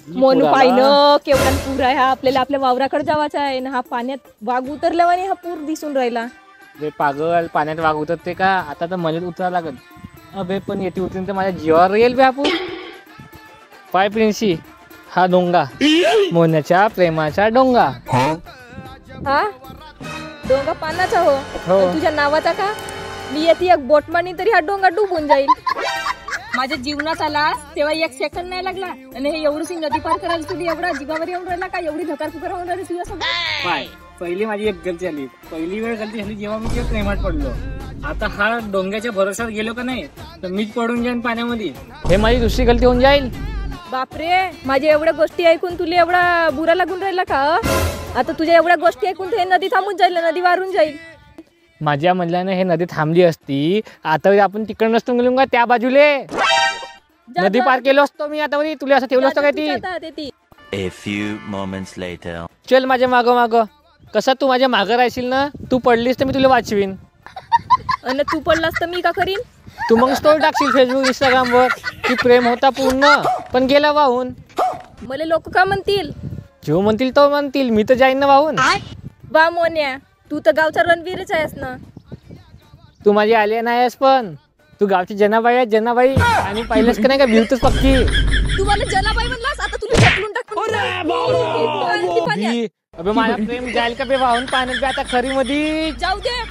म्हणून पाहिलं केवढा पूर आहे हा, आपल्याला आपल्या वावराकडे जावाचा आहे ना, हा पाण्यात वाघ उतरल्यावाने हा पूर दिसून राहिला. बे पागल, पाण्यात वाघ उतरते का? आता तर मलाच उतरा लागल. अबे पण येते उतरून तर माझ्या जीवावर येईल बे आपण. पाय प्रिन्सी, हा डोंगा मोन्याच्या प्रेमाचा डोंगा. हा डोंगा पानाचा हो, पण तुझ्या नावाचा का? मी येते एक बोटमानी तरी हा डोंगा डुबून जाईल. माझ्या जीवनात आला तेव्हा एक सेकंद नाही लागला, आणि हे एवढी नदी पार करायला तुझी एवढा जीवावर येऊन राहिला का? एवढी धकार फुकार होऊन राहिली तुझ्यासोबत. पाय पहिली माझी एक गलती झाली, पहिली वेळ गलती झाली जेव्हा मी तुझ्या प्रेमात पडलो. आता हा डोंग्याच्या भरोशावर गेलो का नाही तर मीच पडून जाईन पाण्यामध्ये. हे माझी दुसरी गलती होऊन जाईल. बापरे, माझ्या एवढ्या गोष्टी ऐकून तुला एवढा बुरा लागून राहिला का? आता तुझ्या एवढ्या गोष्टी ऐकून हे नदी थांबून जाईल, नदी वारून जाईल. माझ्या म्हणल्यानं हे नदी थांबली असती, आता आपण तिकडे नसतो गेलो का त्या बाजूले नदी पार केलो असतो मी. आता तुला असं ठेवलं असतं काय ती? A few moments later. चल माझ्या माग माग. कसा तू माझ्या मागं राहशील ना, तू पडलीस तर मी तुला वाचवीन. आणि तू पडलास तर मी का करीन? तू मग स्टोरी टाकशील फेसबुक इंस्टाग्राम वर की प्रेम होता पूर्ण पण गेला वाहून. मला लोक का म्हणतील? जो म्हणतील तो म्हणतील, मी तर जाईन ना वाहून. बा मोन्या, तू तर गावचा रणवीरच आहेस ना. तू माझी आली नाहीस, पण तू गावची जनाबाई आहे, जनाबाई. आणि पहिलेच का नाही का भिवतोस पक्की. तू मला जनाबाई म्हणलास, आता तुला ढकलून टाकून. अबे माझा प्रेम जाईल का बे वाहून पाण्यात? आता खरी मध्ये जाऊ दे.